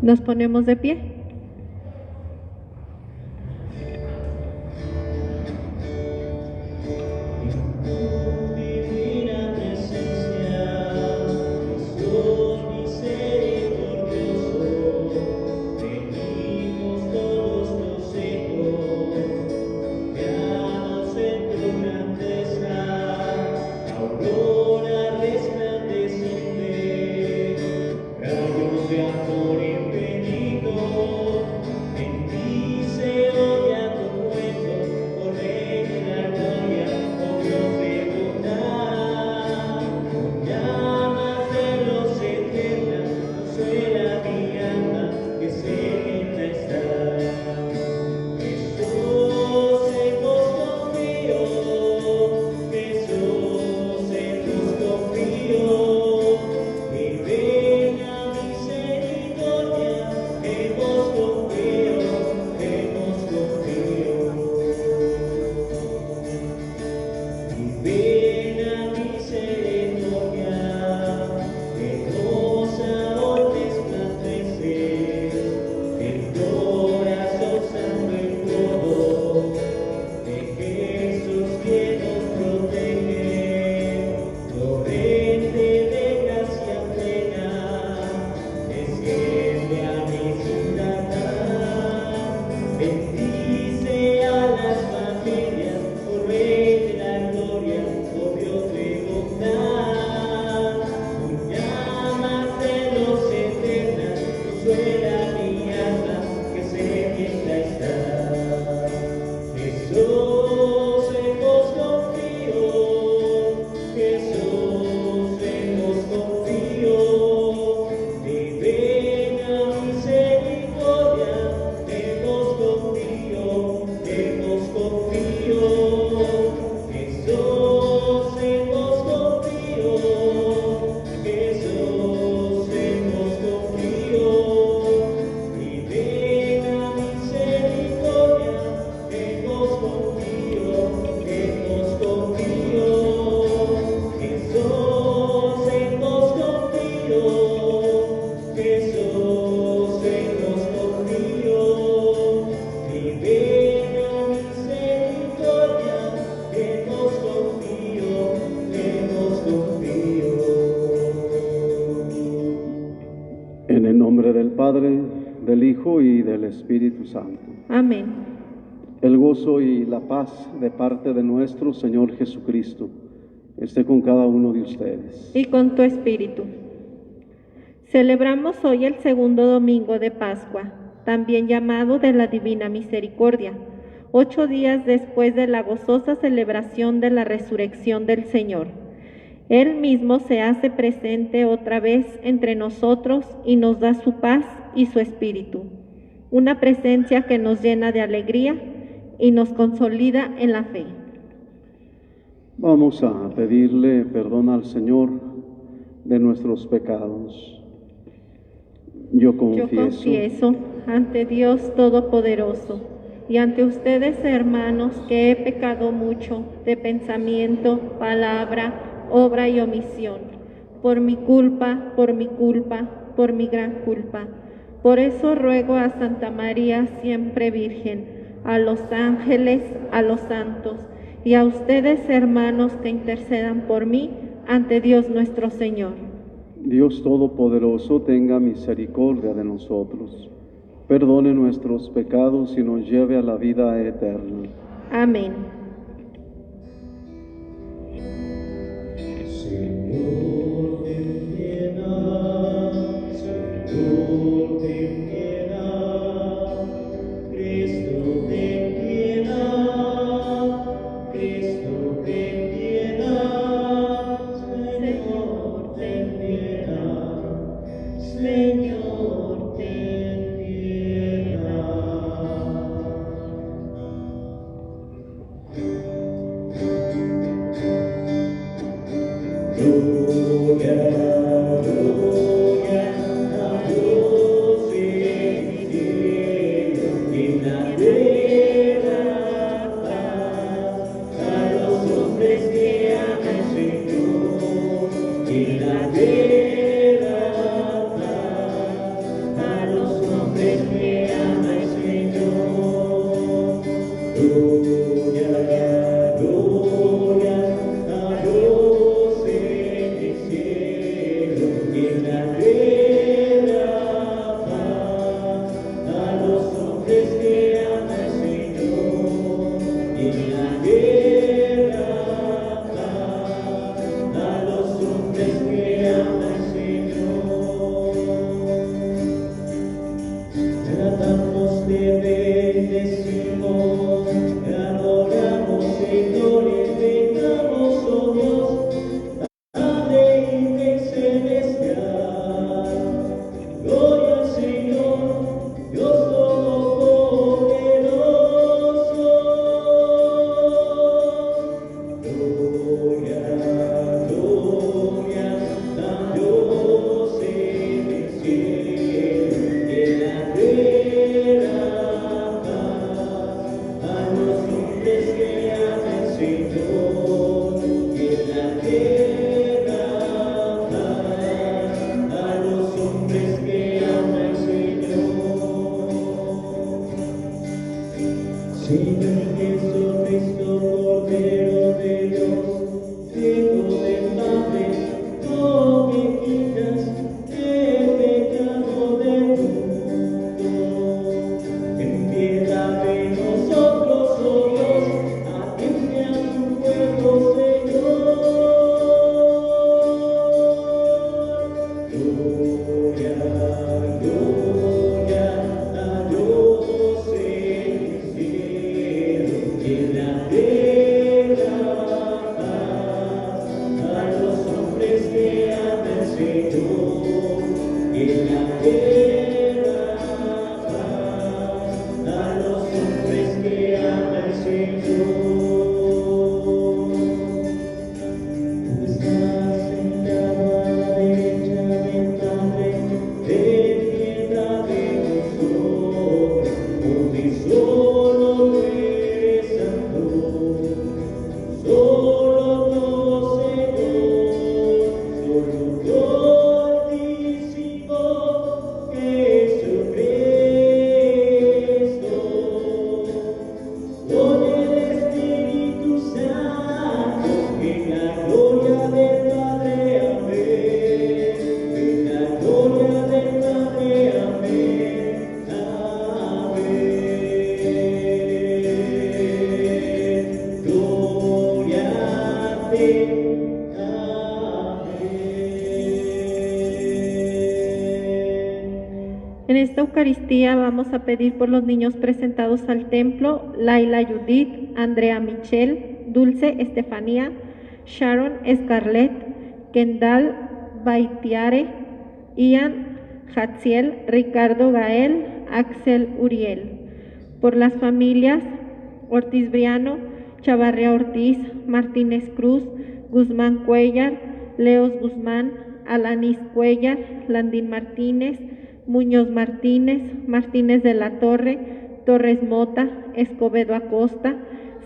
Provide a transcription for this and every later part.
Nos ponemos de pie. En el nombre del Padre, del Hijo y del Espíritu Santo. Amén. El gozo y la paz de parte de nuestro Señor Jesucristo esté con cada uno de ustedes. Y con tu espíritu. Celebramos hoy el segundo domingo de Pascua, también llamado de la Divina Misericordia, 8 días después de la gozosa celebración de la resurrección del Señor. Él mismo se hace presente otra vez entre nosotros y nos da su paz y su espíritu, una presencia que nos llena de alegría y nos consolida en la fe. Vamos a pedirle perdón al Señor de nuestros pecados. Yo confieso ante Dios Todopoderoso y ante ustedes, hermanos, que he pecado mucho de pensamiento, palabra, obra y omisión, por mi culpa, por mi gran culpa. Por eso ruego a Santa María, siempre Virgen, a los ángeles, a los santos, y a ustedes, hermanos, que intercedan por mí ante Dios nuestro Señor. Dios Todopoderoso tenga misericordia de nosotros, perdone nuestros pecados y nos lleve a la vida eterna. Amén. Señor, ten piedad, Señor, ten piedad, Cristo, ten piedad, Cristo, ten piedad, Señor, ten piedad, Señor, ten piedad. Gloria, gloria a Dios en el cielo, en la tierra paz, a los hombres que aman al Señor, en la tierra paz, a los En esta Eucaristía vamos a pedir por los niños presentados al templo: Laila Judith, Andrea Michelle, Dulce Estefanía, Sharon Scarlett, Kendall Baitiare, Ian Hatziel, Ricardo Gael, Axel Uriel. Por las familias Ortiz Briano, Chavarria Ortiz, Martínez Cruz, Guzmán Cuellar, Leos Guzmán, Alanis Cuellar, Landín Martínez, Muñoz Martínez, Martínez de la Torre, Torres Mota, Escobedo Acosta,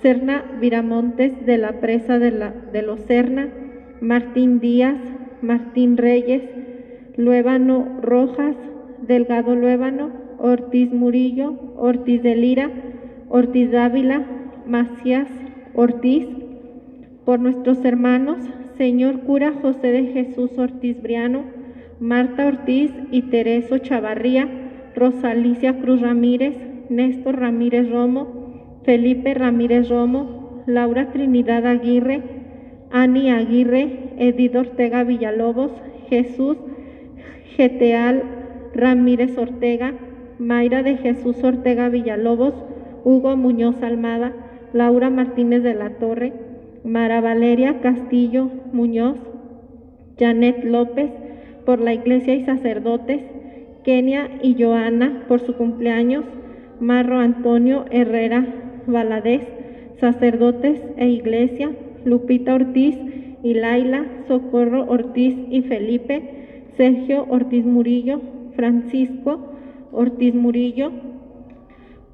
Serna Viramontes de la Presa de los Serna, Martín Díaz, Martín Reyes, Luébano Rojas, Delgado Luébano, Ortiz Murillo, Ortiz de Lira, Ortiz Dávila, Macías Ortiz. Por nuestros hermanos, señor cura José de Jesús Ortiz Briano, Marta Ortiz y Tereso Chavarría, Rosalicia Cruz Ramírez, Néstor Ramírez Romo, Felipe Ramírez Romo, Laura Trinidad Aguirre, Ani Aguirre, Edith Ortega Villalobos, Jesús Geteal Ramírez Ortega, Mayra de Jesús Ortega Villalobos, Hugo Muñoz Almada, Laura Martínez de la Torre, Mara Valeria Castillo Muñoz, Janet López, por la Iglesia y sacerdotes, Kenia y Joana por su cumpleaños, Marro Antonio Herrera Valadez, sacerdotes e iglesia, Lupita Ortiz y Laila, Socorro Ortiz y Felipe, Sergio Ortiz Murillo, Francisco Ortiz Murillo.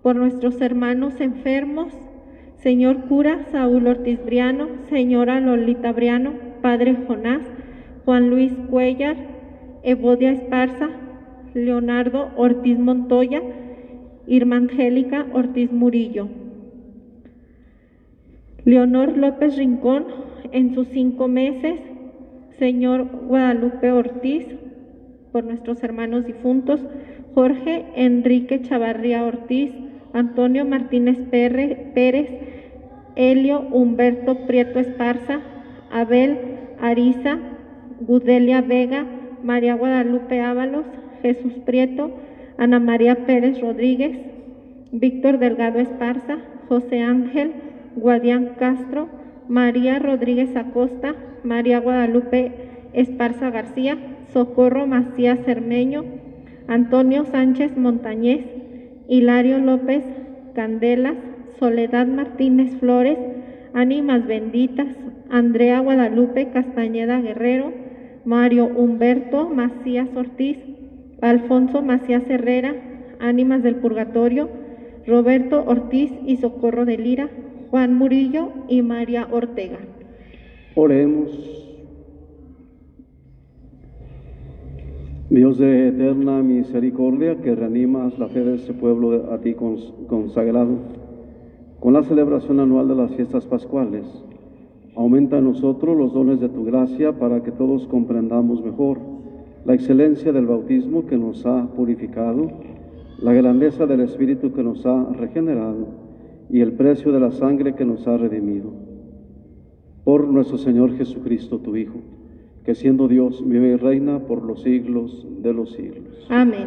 Por nuestros hermanos enfermos, señor cura Saúl Ortiz Briano, señora Lolita Briano, padre Jonás, Juan Luis Cuellar, Evodia Esparza, Leonardo Ortiz Montoya, Irma Angélica Ortiz Murillo. Leonor López Rincón, en sus 5 meses. Señor Guadalupe Ortiz, por nuestros hermanos difuntos. Jorge Enrique Chavarría Ortiz, Antonio Martínez Pérez, Helio Humberto Prieto Esparza, Abel Ariza, Gudelia Vega, María Guadalupe Ábalos, Jesús Prieto, Ana María Pérez Rodríguez, Víctor Delgado Esparza, José Ángel Guadián Castro, María Rodríguez Acosta, María Guadalupe Esparza García, Socorro Macías Cermeño, Antonio Sánchez Montañez, Hilario López Candelas, Soledad Martínez Flores, Ánimas Benditas, Andrea Guadalupe Castañeda Guerrero, Mario Humberto Macías Ortiz, Alfonso Macías Herrera, Ánimas del Purgatorio, Roberto Ortiz y Socorro de Lira, Juan Murillo y María Ortega. Oremos. Dios de eterna misericordia, que reanimas la fe de este pueblo a ti consagrado, con la celebración anual de las fiestas pascuales, aumenta en nosotros los dones de tu gracia para que todos comprendamos mejor la excelencia del bautismo que nos ha purificado, la grandeza del Espíritu que nos ha regenerado y el precio de la sangre que nos ha redimido. Por nuestro Señor Jesucristo, tu Hijo, que siendo Dios vive y reina por los siglos de los siglos. Amén.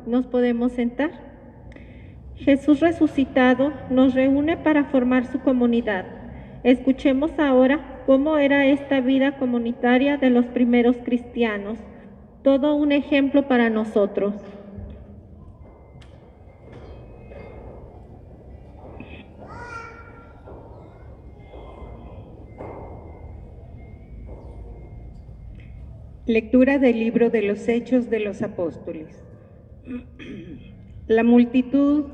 ¿Nos podemos sentar? Jesús resucitado nos reúne para formar su comunidad. Escuchemos ahora cómo era esta vida comunitaria de los primeros cristianos. Todo un ejemplo para nosotros. Lectura del libro de los Hechos de los Apóstoles. La multitud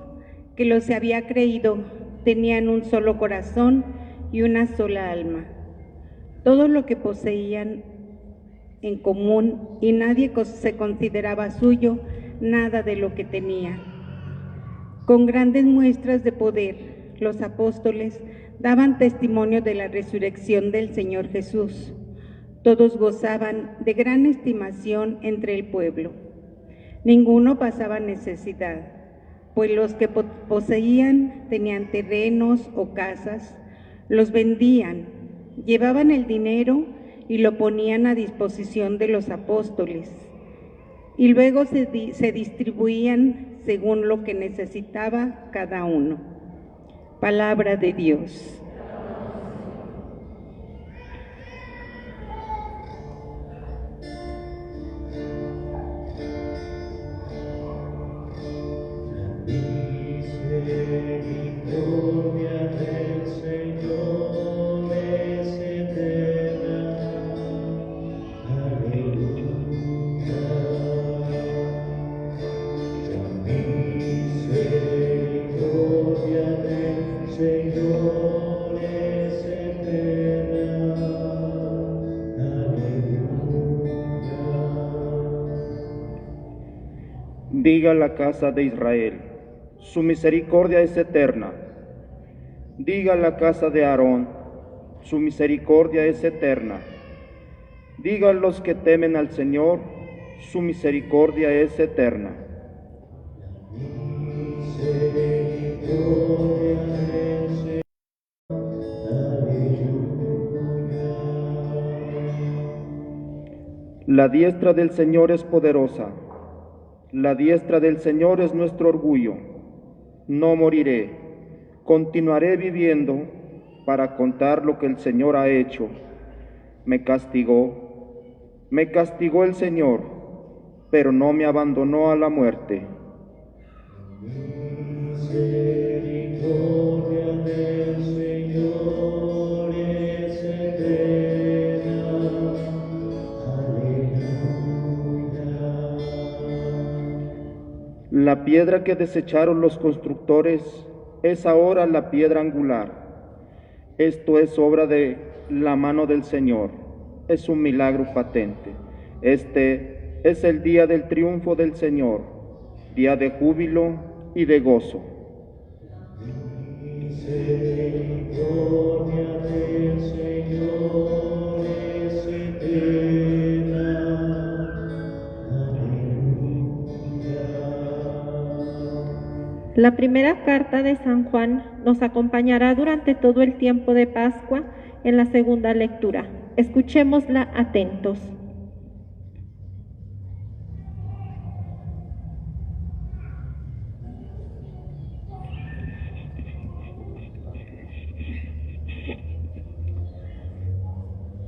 que los había creído tenían un solo corazón y una sola alma. Todo lo que poseían en común y nadie se consideraba suyo nada de lo que tenía. Con grandes muestras de poder, los apóstoles daban testimonio de la resurrección del Señor Jesús. Todos gozaban de gran estimación entre el pueblo. Ninguno pasaba necesidad, pues los que poseían tenían terrenos o casas, los vendían, llevaban el dinero y lo ponían a disposición de los apóstoles, y luego se distribuían según lo que necesitaba cada uno. Palabra de Dios. Misericordia del Señor es eterna. Aleluya. La misericordia del Señor es eterna. Aleluya. Diga la casa de Israel: su misericordia es eterna. Diga la casa de Aarón: su misericordia es eterna. Diga los que temen al Señor: su misericordia es eterna. La diestra del Señor es poderosa. La diestra del Señor es nuestro orgullo. No moriré, continuaré viviendo para contar lo que el Señor ha hecho. Me castigó el Señor, pero no me abandonó a la muerte. Misericordia del Señor es eterna. Aleluya. La piedra que desecharon los constructores es ahora la piedra angular. Esto es obra de la mano del Señor. Es un milagro patente. Este es el día del triunfo del Señor, día de júbilo y de gozo. Misericordia La primera carta de San Juan nos acompañará durante todo el tiempo de Pascua en la segunda lectura. Escuchémosla atentos.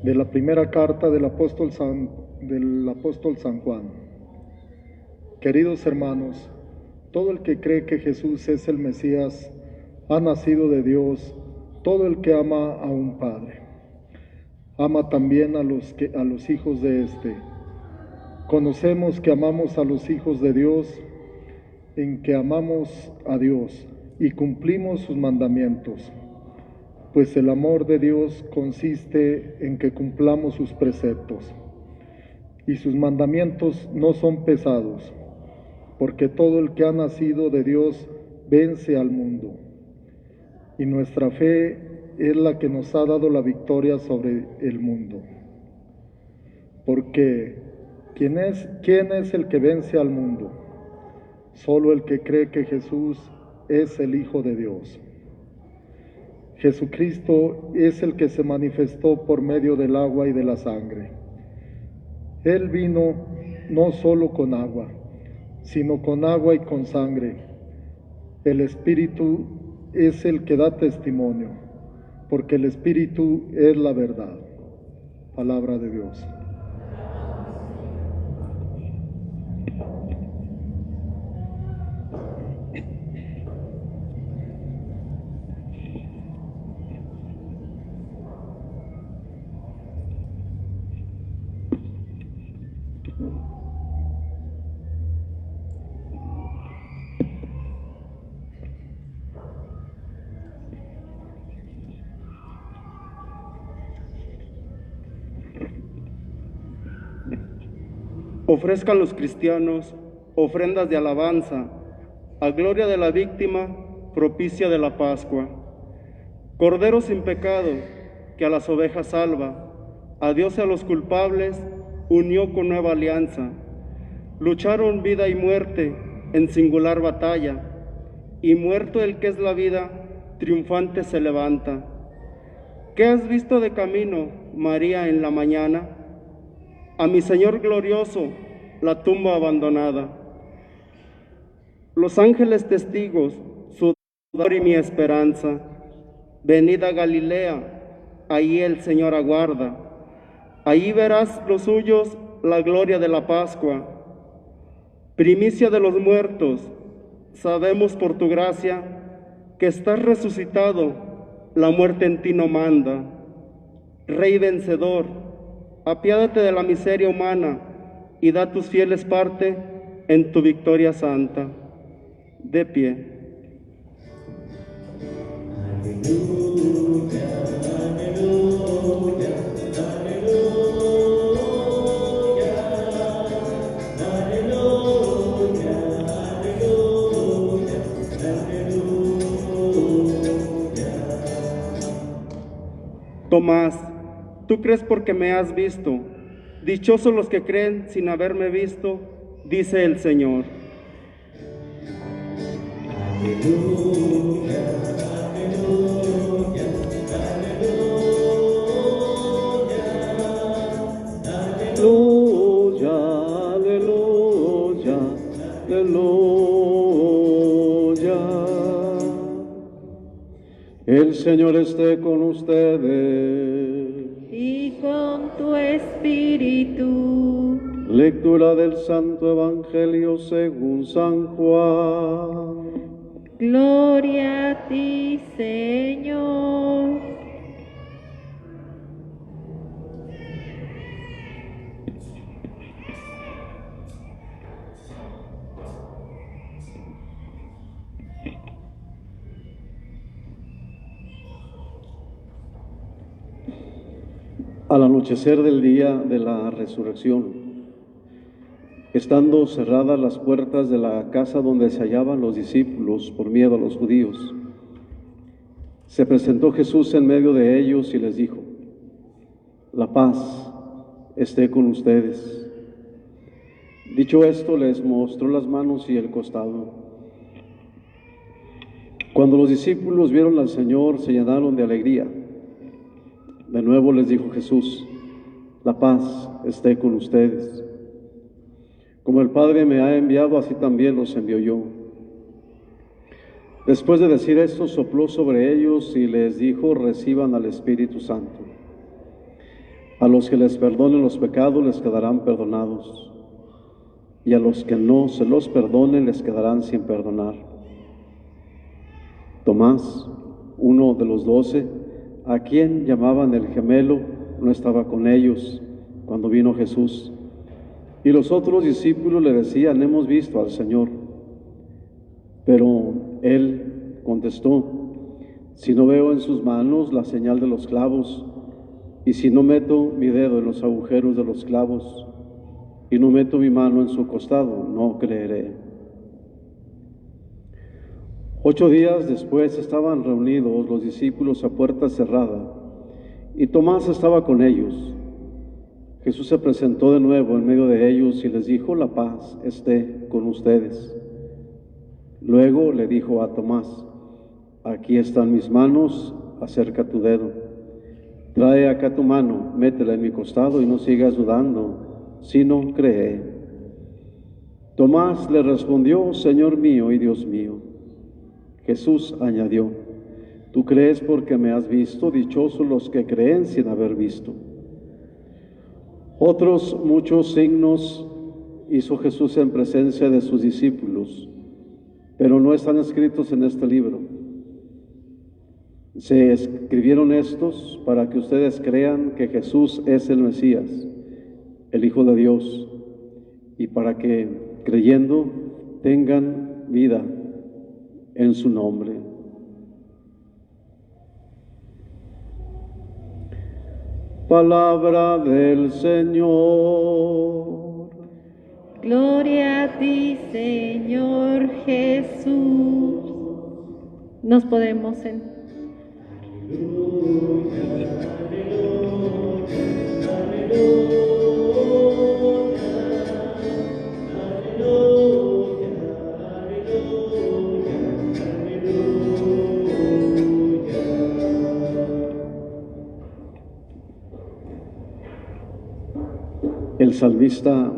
De la primera carta del apóstol San Juan. Queridos hermanos, todo el que cree que Jesús es el Mesías ha nacido de Dios. Todo el que ama a un padre ama también a los hijos de éste. Conocemos que amamos a los hijos de Dios en que amamos a Dios y cumplimos sus mandamientos. Pues el amor de Dios consiste en que cumplamos sus preceptos, y sus mandamientos no son pesados, porque todo el que ha nacido de Dios vence al mundo. Y nuestra fe es la que nos ha dado la victoria sobre el mundo. Porque ¿quién es el que vence al mundo? Solo el que cree que Jesús es el Hijo de Dios. Jesucristo es el que se manifestó por medio del agua y de la sangre. Él vino no solo con agua, sino con agua y con sangre. El Espíritu es el que da testimonio, porque el Espíritu es la verdad. Palabra de Dios. Ofrezcan los cristianos ofrendas de alabanza, a gloria de la víctima propicia de la Pascua. Cordero sin pecado, que a las ovejas salva, a Dios y a los culpables unió con nueva alianza. Lucharon vida y muerte en singular batalla, y muerto el que es la vida, triunfante se levanta. ¿Qué has visto de camino, María, en la mañana? A mi Señor glorioso, la tumba abandonada. Los ángeles testigos, su dolor y mi esperanza. Venid a Galilea, ahí el Señor aguarda. Ahí verás los suyos la gloria de la Pascua. Primicia de los muertos, sabemos por tu gracia que estás resucitado, la muerte en ti no manda. Rey vencedor, apiádate de la miseria humana y da a tus fieles parte en tu victoria santa. De pie. Aleluya, aleluya, aleluya, aleluya, aleluya. Tomás, tú crees porque me has visto. Dichosos los que creen sin haberme visto, dice el Señor. Aleluya, aleluya, aleluya, Aleluya, aleluya, aleluya. El Señor esté con ustedes. Y con tu espíritu. Lectura del Santo Evangelio según San Juan. Gloria a ti, Señor. Al anochecer del día de la resurrección, estando cerradas las puertas de la casa donde se hallaban los discípulos por miedo a los judíos, se presentó Jesús en medio de ellos y les dijo: la paz esté con ustedes. Dicho esto, les mostró las manos y el costado. Cuando los discípulos vieron al Señor, se llenaron de alegría. De nuevo les dijo Jesús: la paz esté con ustedes. Como el Padre me ha enviado, así también los envío yo. Después de decir esto, sopló sobre ellos y les dijo: reciban al Espíritu Santo. A los que les perdonen los pecados les quedarán perdonados, y a los que no se los perdonen les quedarán sin perdonar. Tomás, uno de los 12, a quien llamaban el gemelo, no estaba con ellos cuando vino Jesús. Y los otros discípulos le decían: hemos visto al Señor. Pero él contestó: si no veo en sus manos la señal de los clavos, y si no meto mi dedo en los agujeros de los clavos, y no meto mi mano en su costado, no creeré. 8 días después estaban reunidos los discípulos a puerta cerrada, y Tomás estaba con ellos. Jesús se presentó de nuevo en medio de ellos y les dijo: la paz esté con ustedes. Luego le dijo a Tomás: aquí están mis manos, acerca tu dedo. Trae acá tu mano, métela en mi costado y no sigas dudando, sino cree. Tomás le respondió: Señor mío y Dios mío. Jesús añadió: tú crees porque me has visto, dichosos los que creen sin haber visto. Otros muchos signos hizo Jesús en presencia de sus discípulos, pero no están escritos en este libro. Se escribieron estos para que ustedes crean que Jesús es el Mesías, el Hijo de Dios, y para que, creyendo, tengan vida en su nombre. Palabra del Señor. Gloria a ti, Señor Jesús. Nos podemos sentar. El salmista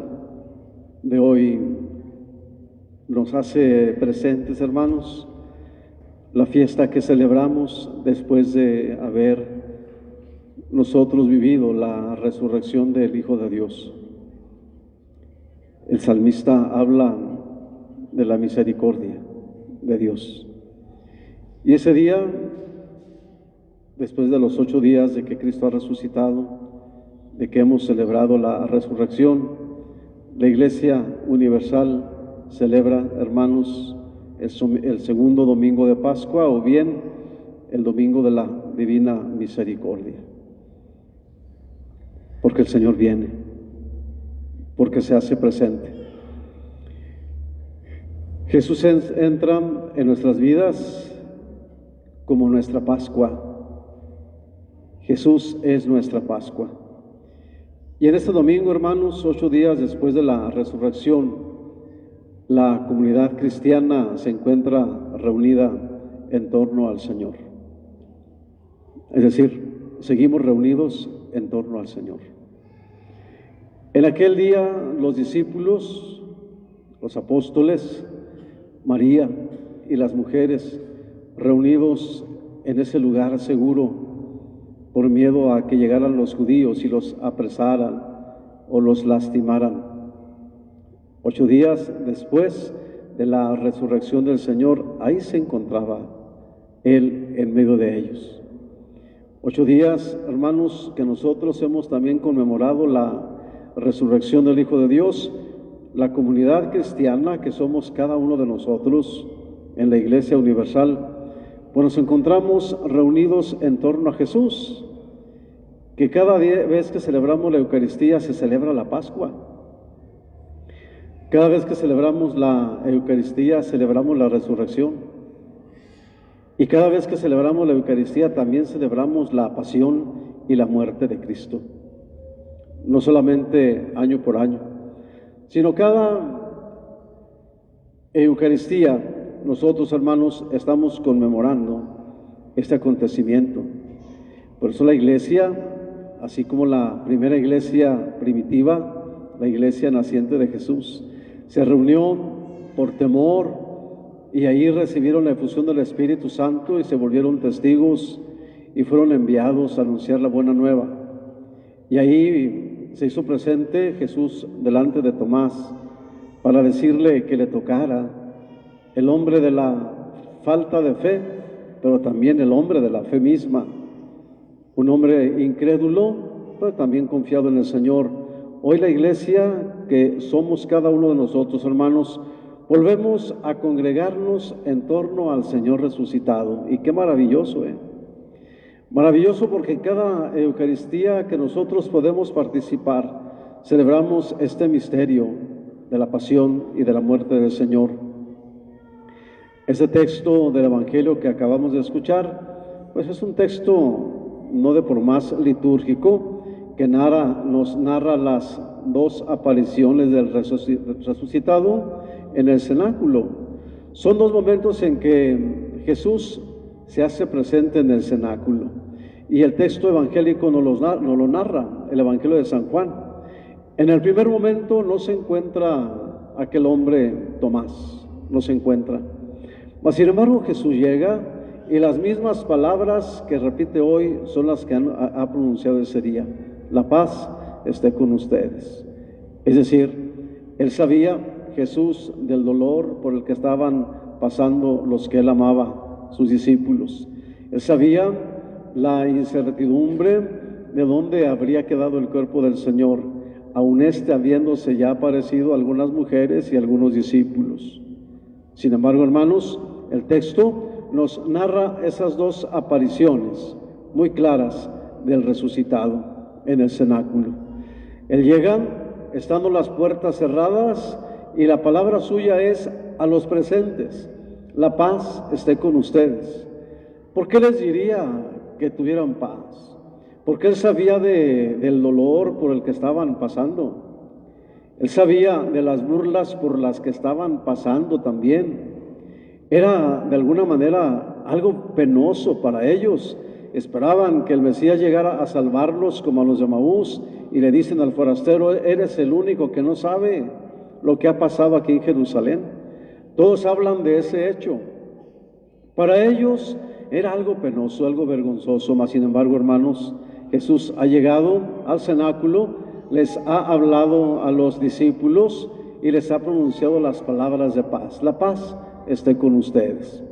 de hoy nos hace presentes, hermanos, la fiesta que celebramos después de haber nosotros vivido la resurrección del Hijo de Dios. El salmista habla de la misericordia de Dios. Y ese día, después de los 8 días de que Cristo ha resucitado, de que hemos celebrado la resurrección, la Iglesia Universal celebra, hermanos, el segundo domingo de Pascua, o bien el domingo de la Divina Misericordia. Porque el Señor viene, porque se hace presente. Jesús entra en nuestras vidas como nuestra Pascua. Jesús es nuestra Pascua. Y en este domingo, hermanos, 8 días después de la resurrección, la comunidad cristiana se encuentra reunida en torno al Señor. Es decir, seguimos reunidos en torno al Señor. En aquel día, los discípulos, los apóstoles, María y las mujeres, reunidos en ese lugar seguro, por miedo a que llegaran los judíos y los apresaran o los lastimaran. 8 días después de la resurrección del Señor, ahí se encontraba Él en medio de ellos. 8 días, hermanos, que nosotros hemos también conmemorado la resurrección del Hijo de Dios. La comunidad cristiana que somos cada uno de nosotros en la Iglesia Universal, pues nos encontramos reunidos en torno a Jesús, que cada vez que celebramos la Eucaristía se celebra la Pascua. Cada vez que celebramos la Eucaristía celebramos la resurrección. Y cada vez que celebramos la Eucaristía también celebramos la pasión y la muerte de Cristo. No solamente año por año, sino cada Eucaristía nosotros, hermanos, estamos conmemorando este acontecimiento. Por eso la iglesia, así como la primera iglesia primitiva, la iglesia naciente de Jesús, se reunió por temor y ahí recibieron la efusión del Espíritu Santo y se volvieron testigos y fueron enviados a anunciar la buena nueva. Y ahí se hizo presente Jesús delante de Tomás para decirle que le tocara, el hombre de la falta de fe, pero también el hombre de la fe misma, un hombre incrédulo, pero también confiado en el Señor. Hoy la iglesia, que somos cada uno de nosotros, hermanos, volvemos a congregarnos en torno al Señor resucitado. Y qué maravilloso, Maravilloso, porque en cada Eucaristía que nosotros podemos participar, celebramos este misterio de la pasión y de la muerte del Señor. Ese texto del Evangelio que acabamos de escuchar, pues es un texto no de por más litúrgico, que nos narra las dos apariciones del resucitado en el cenáculo. Son dos momentos en que Jesús se hace presente en el cenáculo, y el texto evangélico nos lo narra, el Evangelio de San Juan. En el primer momento no se encuentra aquel hombre Tomás, no se encuentra. Mas sin embargo Jesús llega y las mismas palabras que repite hoy son las que ha pronunciado ese día: la paz esté con ustedes. Es decir, él sabía, Jesús, del dolor por el que estaban pasando los que él amaba, sus discípulos. Él sabía la incertidumbre de dónde habría quedado el cuerpo del Señor, aun habiéndose ya aparecido a algunas mujeres y algunos discípulos. Sin embargo, hermanos, el texto nos narra esas dos apariciones muy claras del resucitado en el cenáculo. Él llega estando las puertas cerradas y la palabra suya es a los presentes: la paz esté con ustedes. ¿Por qué les diría que tuvieran paz? Porque él sabía del dolor por el que estaban pasando. Él sabía de las burlas por las que estaban pasando también. Era de alguna manera algo penoso para ellos. Esperaban que el Mesías llegara a salvarlos como a los de Maús, y le dicen al forastero: eres el único que no sabe lo que ha pasado aquí en Jerusalén. Todos hablan de ese hecho. Para ellos era algo penoso, algo vergonzoso, mas sin embargo, hermanos, Jesús ha llegado al cenáculo, les ha hablado a los discípulos y les ha pronunciado las palabras de paz: la paz esté con ustedes.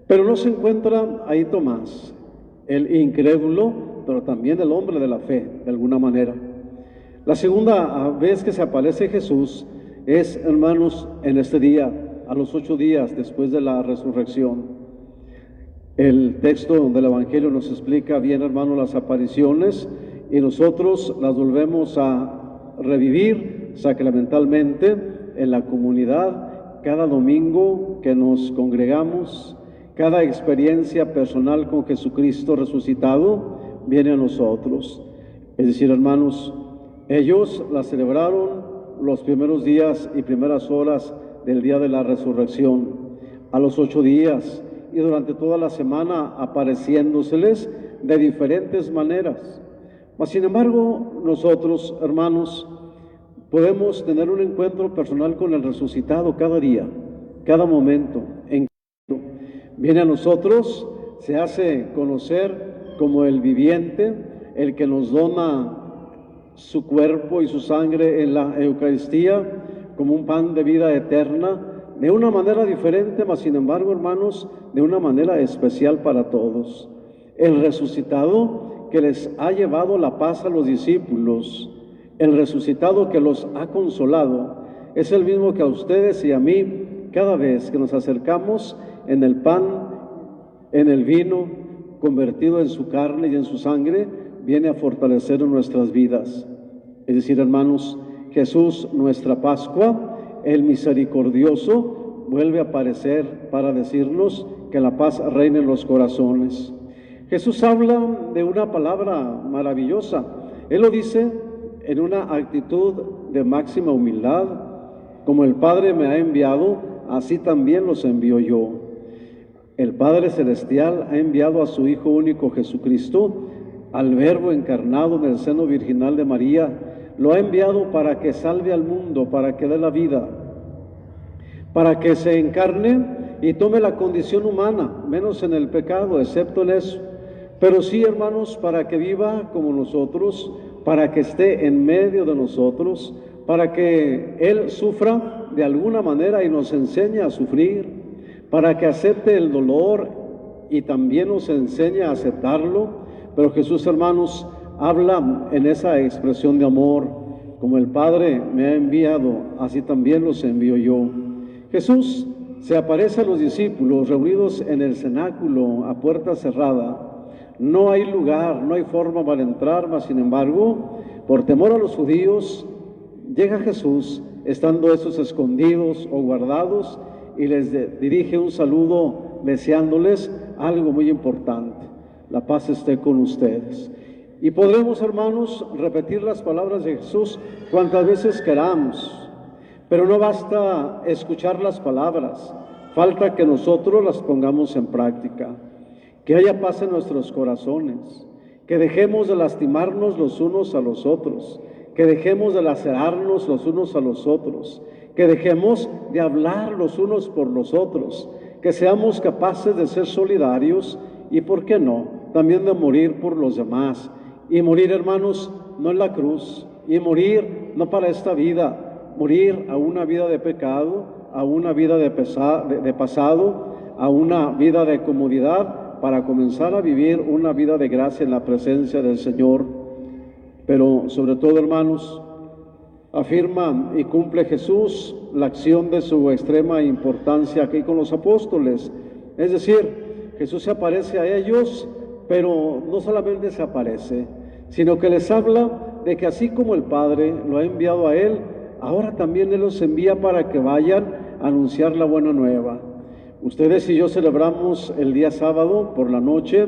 Pero no se encuentra ahí Tomás, el incrédulo, pero también el hombre de la fe, de alguna manera. La segunda vez que se aparece Jesús es, hermanos, en este día, a los 8 días después de la resurrección. El texto del Evangelio nos explica bien, hermanos, las apariciones, y nosotros las volvemos a revivir sacramentalmente en la comunidad cada domingo que nos congregamos. Cada experiencia personal con Jesucristo resucitado viene a nosotros. Es decir, hermanos, ellos la celebraron los primeros días y primeras horas del día de la resurrección, a los 8 días, y durante toda la semana apareciéndoseles de diferentes maneras. Mas sin embargo, nosotros, hermanos, podemos tener un encuentro personal con el resucitado cada día, cada momento. Viene a nosotros, se hace conocer como el viviente, el que nos dona su cuerpo y su sangre en la Eucaristía, como un pan de vida eterna, de una manera diferente, mas sin embargo, hermanos, de una manera especial para todos. El resucitado que les ha llevado la paz a los discípulos, el resucitado que los ha consolado, es el mismo que a ustedes y a mí, cada vez que nos acercamos en el pan, en el vino, convertido en su carne y en su sangre, viene a fortalecer nuestras vidas. Es decir, hermanos, Jesús, nuestra Pascua, el misericordioso, vuelve a aparecer para decirnos que la paz reine en los corazones. Jesús habla de una palabra maravillosa. Él lo dice en una actitud de máxima humildad: como el Padre me ha enviado, así también los envío yo. El Padre Celestial ha enviado a su Hijo único Jesucristo, al Verbo encarnado en el seno virginal de María, lo ha enviado para que salve al mundo, para que dé la vida, para que se encarne y tome la condición humana, menos en el pecado, excepto en eso. Pero sí, hermanos, para que viva como nosotros, para que esté en medio de nosotros, para que Él sufra de alguna manera y nos enseñe a sufrir, para que acepte el dolor y también nos enseñe a aceptarlo. Pero Jesús, hermanos, habla en esa expresión de amor: como el Padre me ha enviado, así también los envío yo. Jesús se aparece a los discípulos reunidos en el cenáculo a puerta cerrada. No hay lugar, no hay forma para entrar, mas sin embargo, por temor a los judíos, llega Jesús, estando estos escondidos o guardados, y les dirige un saludo deseándoles algo muy importante: la paz esté con ustedes. Y podremos, hermanos, repetir las palabras de Jesús cuantas veces queramos, pero no basta escuchar las palabras, falta que nosotros las pongamos en práctica. Que haya paz en nuestros corazones, que dejemos de lastimarnos los unos a los otros, que dejemos de lacerarnos los unos a los otros, que dejemos de hablar los unos por los otros, que seamos capaces de ser solidarios y, ¿por qué no?, también de morir por los demás. Y morir, hermanos, no en la cruz, y morir no para esta vida, morir a una vida de pecado, a una vida de pasado, a una vida de comodidad, para comenzar a vivir una vida de gracia en la presencia del Señor. Pero sobre todo, hermanos, afirma y cumple Jesús la acción de su extrema importancia aquí con los apóstoles. Es decir, Jesús se aparece a ellos, pero no solamente se aparece, sino que les habla de que así como el Padre lo ha enviado a Él, ahora también Él los envía para que vayan a anunciar la buena nueva. Ustedes y yo celebramos el día sábado por la noche,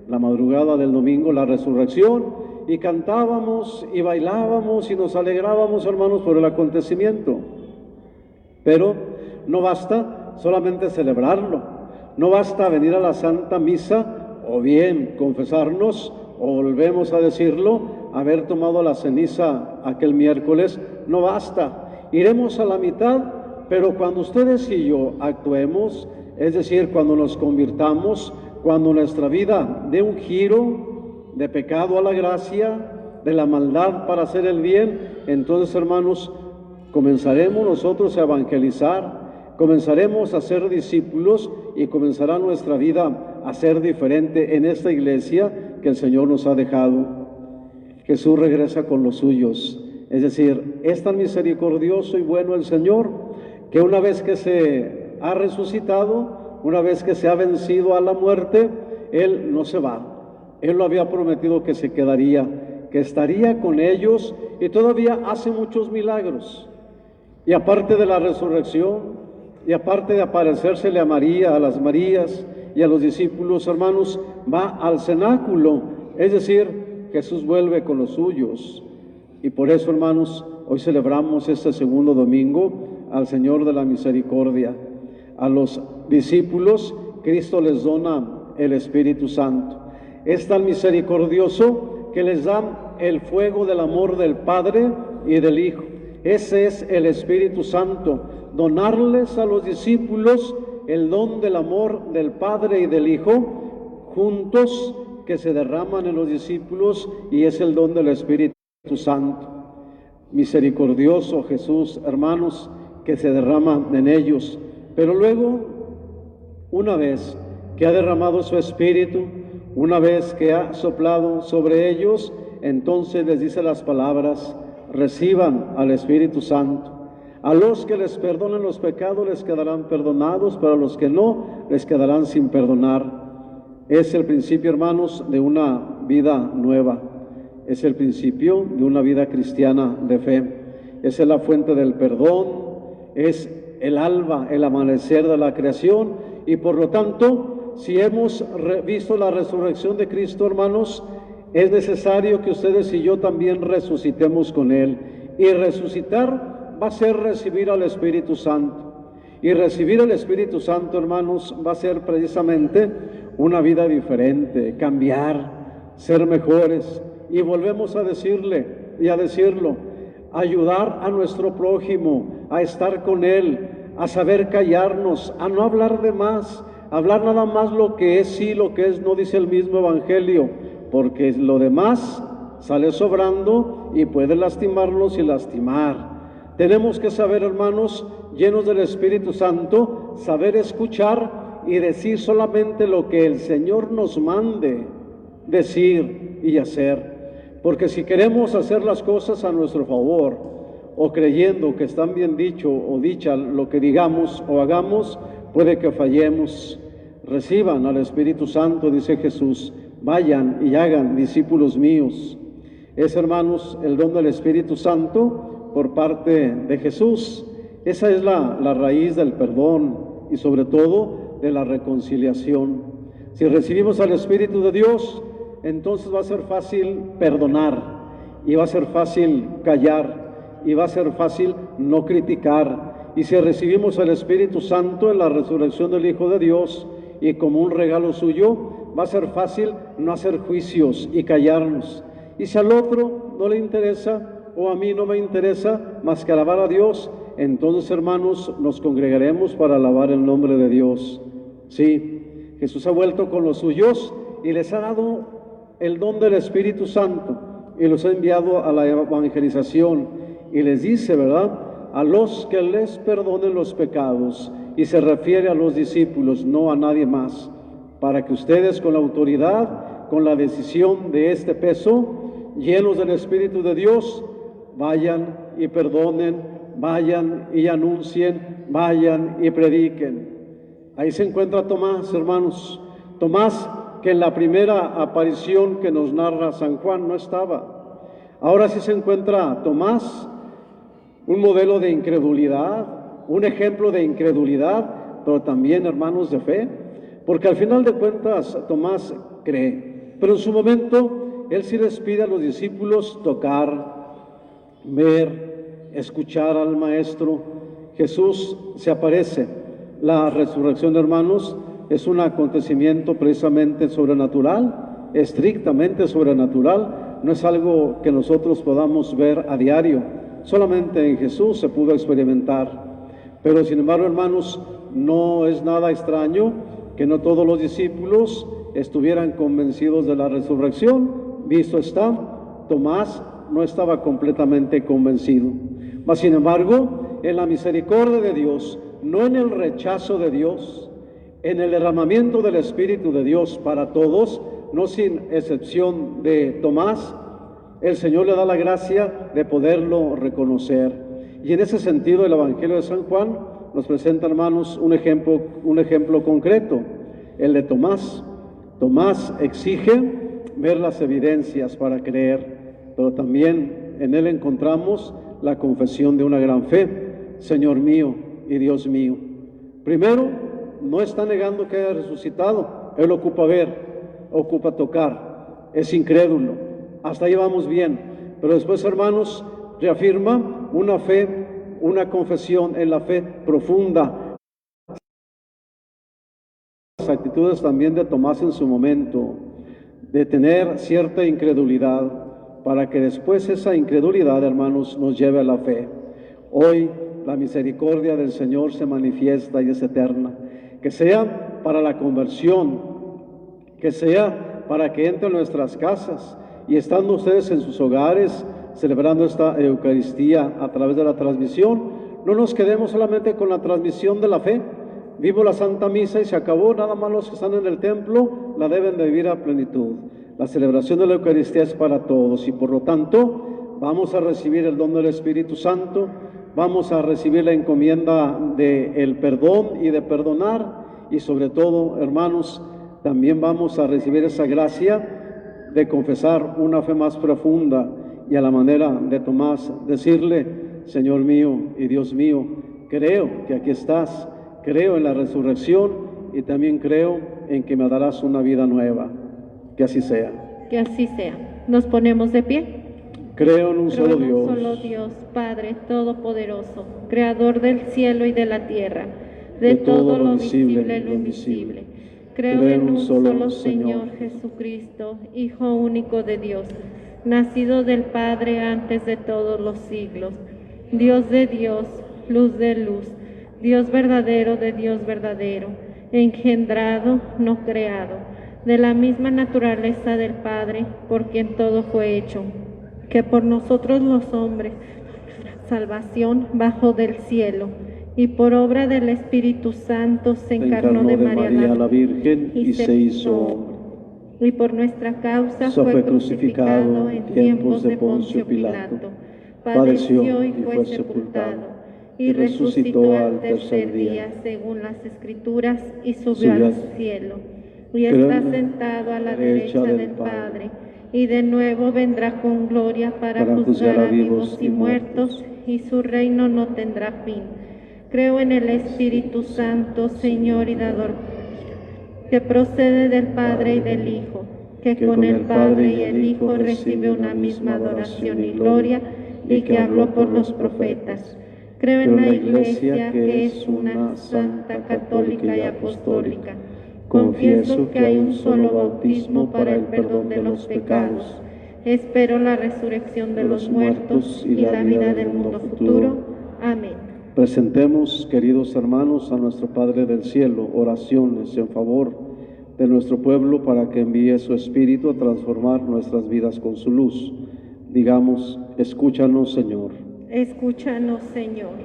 la madrugada del domingo, la resurrección, y cantábamos y bailábamos y nos alegrábamos, hermanos, por el acontecimiento. Pero no basta solamente celebrarlo, no basta venir a la Santa Misa o bien confesarnos, o volvemos a decirlo, haber tomado la ceniza aquel miércoles, no basta. Iremos a la mitad. Pero cuando ustedes y yo actuemos, es decir, cuando nos convirtamos, cuando nuestra vida dé un giro de pecado a la gracia, de la maldad para hacer el bien, entonces, hermanos, comenzaremos nosotros a evangelizar, comenzaremos a ser discípulos y comenzará nuestra vida a ser diferente en esta iglesia que el Señor nos ha dejado. Jesús regresa con los suyos, es decir, es tan misericordioso y bueno el Señor, que una vez que se ha resucitado, una vez que se ha vencido a la muerte, Él no se va. Él lo había prometido que se quedaría, que estaría con ellos, y todavía hace muchos milagros. Y aparte de la resurrección, y aparte de aparecérsele a María, a las Marías y a los discípulos, hermanos, va al cenáculo, es decir, Jesús vuelve con los suyos. Y por eso, hermanos, hoy celebramos este segundo domingo al Señor de la Misericordia. A los discípulos Cristo les dona el Espíritu Santo. Es tan misericordioso que les da el fuego del amor del Padre y del Hijo. Ese es el Espíritu Santo, donarles a los discípulos el don del amor del Padre y del Hijo, juntos, que se derraman en los discípulos, y es el don del Espíritu Santo. Misericordioso Jesús, hermanos, que se derrama en ellos, pero luego, una vez que ha derramado su Espíritu, una vez que ha soplado sobre ellos, entonces les dice las palabras: reciban al Espíritu Santo. A los que les perdonen los pecados les quedarán perdonados, pero a los que no, les quedarán sin perdonar. Es el principio, hermanos, de una vida nueva. Es el principio de una vida cristiana de fe. Es la fuente del perdón, es el alba, el amanecer de la creación, y por lo tanto, si hemos visto la resurrección de Cristo, hermanos, es necesario que ustedes y yo también resucitemos con Él. Y resucitar va a ser recibir al Espíritu Santo. Y recibir el Espíritu Santo, hermanos, va a ser precisamente una vida diferente, cambiar, ser mejores. Y volvemos a decirle y a decirlo, ayudar a nuestro prójimo, a estar con él, a saber callarnos, a no hablar de más, hablar nada más lo que es sí, lo que es no, dice el mismo Evangelio, porque lo demás sale sobrando y puede lastimarlos y lastimar. Tenemos que saber, hermanos, llenos del Espíritu Santo, saber escuchar y decir solamente lo que el Señor nos mande decir y hacer. Porque si queremos hacer las cosas a nuestro favor, o creyendo que están bien dicho o dicha lo que digamos o hagamos, puede que fallemos. Reciban al Espíritu Santo, dice Jesús, vayan y hagan discípulos míos. Es, hermanos, el don del Espíritu Santo por parte de Jesús. Esa es la raíz del perdón y sobre todo de la reconciliación. Si recibimos al Espíritu de Dios, entonces va a ser fácil perdonar y va a ser fácil callar y va a ser fácil no criticar. Y si recibimos al Espíritu Santo en la resurrección del Hijo de Dios y como un regalo suyo, va a ser fácil no hacer juicios y callarnos. Y si al otro no le interesa o a mí no me interesa más que alabar a Dios, entonces, hermanos, nos congregaremos para alabar el nombre de Dios. Sí, Jesús ha vuelto con los suyos y les ha dado el don del Espíritu Santo y los ha enviado a la evangelización y les dice, ¿verdad?, a los que les perdonen los pecados, y se refiere a los discípulos, no a nadie más, para que ustedes con la autoridad, con la decisión de este peso, llenos del Espíritu de Dios, vayan y perdonen, vayan y anuncien, vayan y prediquen. Ahí se encuentra Tomás, hermanos. Tomás, que en la primera aparición que nos narra San Juan no estaba. Ahora sí se encuentra Tomás, un modelo de incredulidad, un ejemplo de incredulidad, pero también, hermanos, de fe, porque al final de cuentas Tomás cree, pero en su momento él sí les pide a los discípulos tocar, ver, escuchar al Maestro. Jesús se aparece. La resurrección, hermanos, es un acontecimiento precisamente sobrenatural, estrictamente sobrenatural, no es algo que nosotros podamos ver a diario, solamente en Jesús se pudo experimentar. Pero sin embargo, hermanos, no es nada extraño que no todos los discípulos estuvieran convencidos de la resurrección. Visto está, Tomás no estaba completamente convencido. Mas sin embargo, en la misericordia de Dios, no en el rechazo de Dios, en el derramamiento del Espíritu de Dios para todos, no sin excepción de Tomás, el Señor le da la gracia de poderlo reconocer. Y en ese sentido el Evangelio de San Juan nos presenta, hermanos, un ejemplo concreto, el de Tomás. Tomás exige ver las evidencias para creer, pero también en él encontramos la confesión de una gran fe, Señor mío y Dios mío. Primero, no está negando que haya resucitado, él ocupa ver, ocupa tocar, es incrédulo, hasta ahí vamos bien, pero después, hermanos, reafirma una fe, una confesión en la fe profunda. Las actitudes también de Tomás en su momento, de tener cierta incredulidad, para que después esa incredulidad, hermanos, nos lleve a la fe. Hoy la misericordia del Señor se manifiesta y es eterna. Que sea para la conversión, que sea para que entre en nuestras casas y estando ustedes en sus hogares, celebrando esta Eucaristía a través de la transmisión, no nos quedemos solamente con la transmisión de la fe. Vivo la Santa Misa y se acabó, nada más los que están en el templo la deben de vivir a plenitud. La celebración de la Eucaristía es para todos y por lo tanto vamos a recibir el don del Espíritu Santo, vamos a recibir la encomienda del perdón y de perdonar y sobre todo, hermanos, también vamos a recibir esa gracia de confesar una fe más profunda y a la manera de Tomás decirle, Señor mío y Dios mío, creo que aquí estás, creo en la resurrección y también creo en que me darás una vida nueva. Que así sea. Que así sea. Nos ponemos de pie. Creo en un Creo solo en un Dios, solo Dios, Padre Todopoderoso, Creador del cielo y de la tierra, de todo lo visible y lo invisible. Creo en un solo Señor Jesucristo, Hijo único de Dios, nacido del Padre antes de todos los siglos, Dios de Dios, luz de luz, Dios verdadero de Dios verdadero, engendrado, no creado, de la misma naturaleza del Padre, por quien todo fue hecho, que por nosotros los hombres, salvación bajó del cielo, y por obra del Espíritu Santo se encarnó de María la Virgen y se hizo hombre. Y por nuestra causa fue crucificado en tiempos de Poncio Pilato, padeció y fue sepultado, y resucitó al tercer día, según las Escrituras, y subió al cielo, y está sentado a la derecha del Padre, y de nuevo vendrá con gloria para juzgar a vivos y muertos, y su reino no tendrá fin. Creo en el Espíritu Santo, Señor y dador, que procede del Padre y del Hijo, que con el Padre y el Hijo recibe una misma adoración y gloria, y que habló por los profetas. Creo en la Iglesia, que es una santa, católica y apostólica. Confieso que hay un solo bautismo para el perdón de los pecados. Espero la resurrección de los muertos y la vida del mundo futuro. Amén. Presentemos, queridos hermanos, a nuestro Padre del Cielo, oraciones en favor de nuestro pueblo para que envíe su Espíritu a transformar nuestras vidas con su luz. Digamos, escúchanos, Señor. Escúchanos, Señor.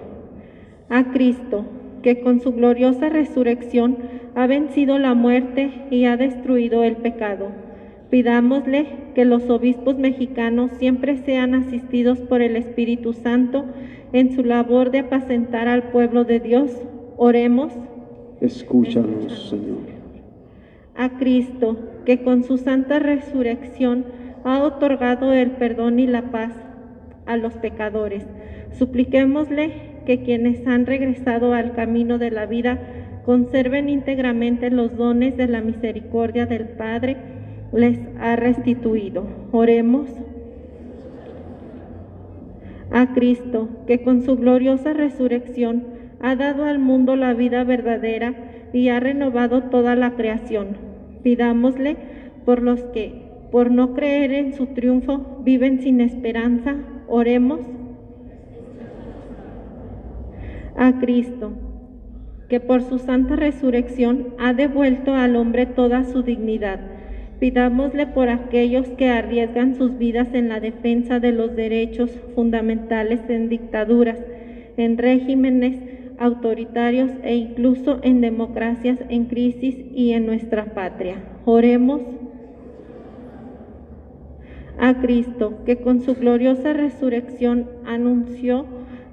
A Cristo, que con su gloriosa resurrección ha vencido la muerte y ha destruido el pecado. Pidámosle que los obispos mexicanos siempre sean asistidos por el Espíritu Santo en su labor de apacentar al pueblo de Dios. Oremos. Escúchanos, Señor. A Cristo, que con su santa resurrección ha otorgado el perdón y la paz a los pecadores. Supliquémosle que quienes han regresado al camino de la vida conserven íntegramente los dones de la misericordia del Padre les ha restituido. Oremos. A Cristo, que con su gloriosa resurrección ha dado al mundo la vida verdadera y ha renovado toda la creación. Pidámosle por los que, por no creer en su triunfo, viven sin esperanza. Oremos. A Cristo, que por su santa resurrección ha devuelto al hombre toda su dignidad. Pidámosle por aquellos que arriesgan sus vidas en la defensa de los derechos fundamentales en dictaduras, en regímenes autoritarios e incluso en democracias en crisis y en nuestra patria. Oremos. A Cristo, que con su gloriosa resurrección anunció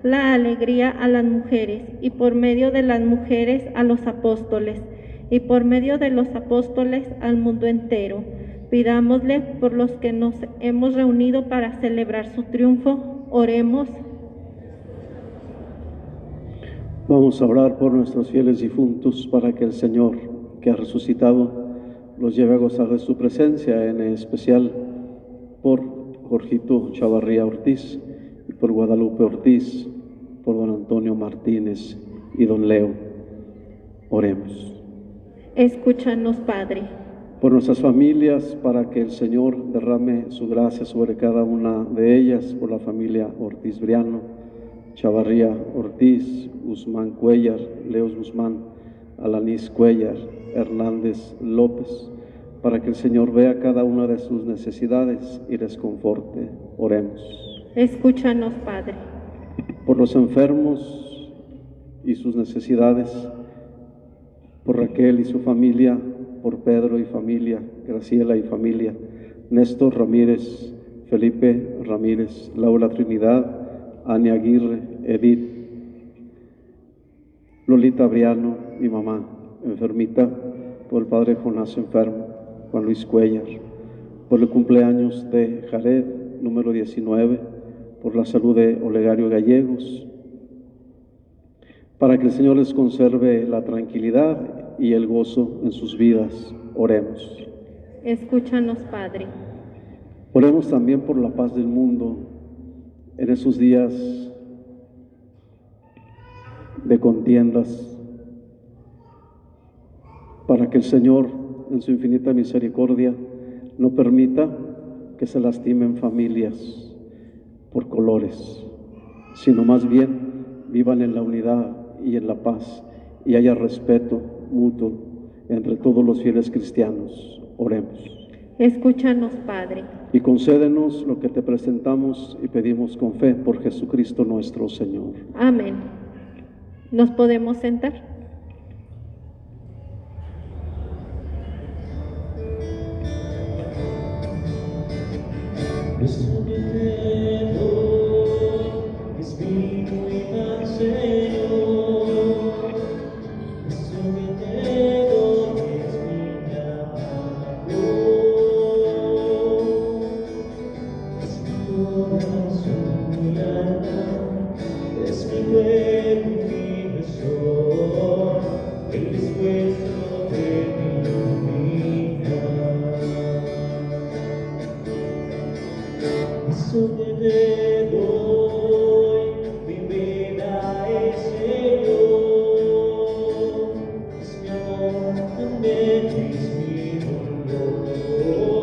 la alegría a las mujeres, y por medio de las mujeres a los apóstoles, y por medio de los apóstoles al mundo entero. Pidámosle por los que nos hemos reunido para celebrar su triunfo. Oremos. Vamos a orar por nuestros fieles difuntos para que el Señor, que ha resucitado, los lleve a gozar de su presencia, en especial por Jorgito Chavarría Ortiz, y por Guadalupe Ortiz, por don Antonio Martínez y don Leo. Oremos. Escúchanos, Padre. Por nuestras familias, para que el Señor derrame su gracia sobre cada una de ellas, por la familia Ortiz Briano, Chavarría Ortiz, Guzmán Cuellar, Leos Guzmán, Alanís Cuellar, Hernández López, para que el Señor vea cada una de sus necesidades y les conforte. Oremos. Escúchanos, Padre. Por los enfermos y sus necesidades, por Raquel y su familia, por Pedro y familia, Graciela y familia, Néstor Ramírez, Felipe Ramírez, Laura Trinidad, Ania Aguirre, Edith, Lolita Briano, mi mamá, enfermita, por el padre Jonás enfermo, Juan Luis Cuellar, por el cumpleaños de Jared, número 19, por la salud de Olegario Gallegos, para que el Señor les conserve la tranquilidad y el gozo en sus vidas. Oremos. Escúchanos, Padre. Oremos también por la paz del mundo en esos días de contiendas, para que el Señor, en su infinita misericordia, no permita que se lastimen familias por colores, sino más bien vivan en la unidad y en la paz, y haya respeto mutuo entre todos los fieles cristianos. Oremos. Escúchanos, Padre. Y concédenos lo que te presentamos y pedimos con fe por Jesucristo nuestro Señor. Amén. ¿Nos podemos sentar? Esto que te doy es vino y pan, Señor. Esto que te doy es mi amor. Es mi corazón, mi alma, es mi cuerpo y mi razón, el esfuerzo de mi vida. Eso que te doy, mi vida es Señor, es mi amor, también es mi dolor,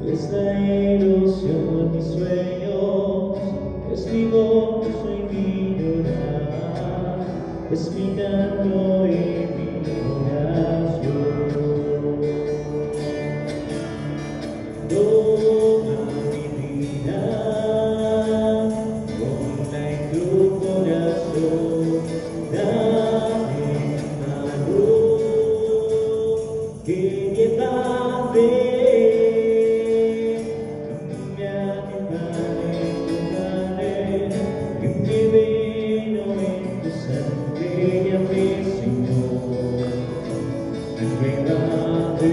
es la ilusión, mis sueños, es mi gozo y mi llorar, es mi canto y mi oración. Toma mi vida, ponla en tu corazón, dame valor que lleva fe, cambia mi pan en tu carne, que mi vino en tu sangre, llame Señor, enrédate.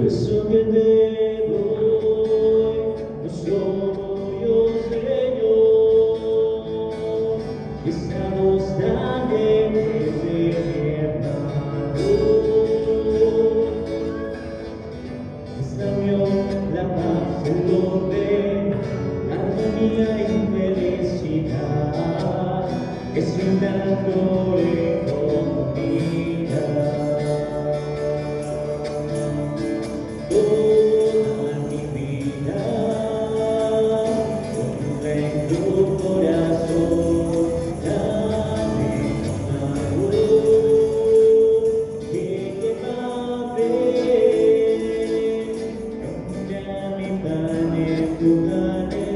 Eso que te doy, no soy yo, Señor, esa voz tan lejos de mi hermano, es la unión, la paz, el orden, la armonía y felicidad, es un acto de comunidad. Toda mi vida, ponla en tu corazón, dame amor que lleva fe, cambia mi pan en tu carne,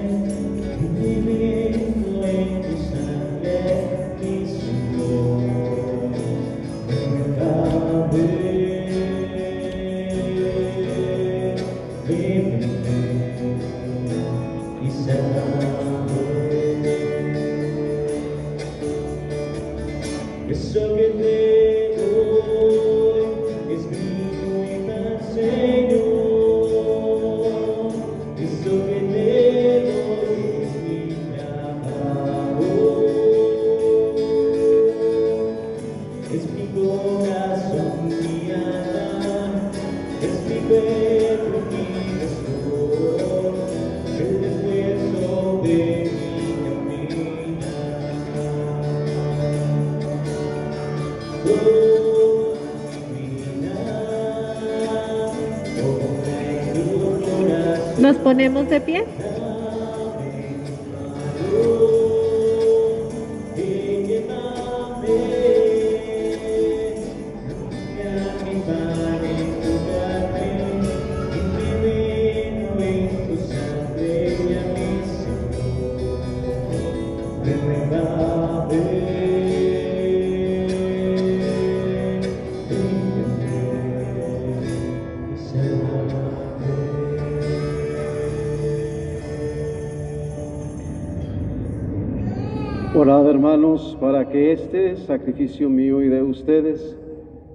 mi vino en tu sangre, mi Señor, enrédame. Eso que te doy es vino y pan, Señor. Eso que te doy es mi amor. Es mi corazón, mi alma, es mi cuerpo, mi razón, el esfuerzo de mi caminar. Toda mi vida, ponla en tu corazón, ¿Nos ponemos de pie? dame valor que lleva fe, cambia mi pan en tu carne, y mi vino en tu sangre, llame Señor, renuévame. Orad, hermanos, para que este sacrificio mío y de ustedes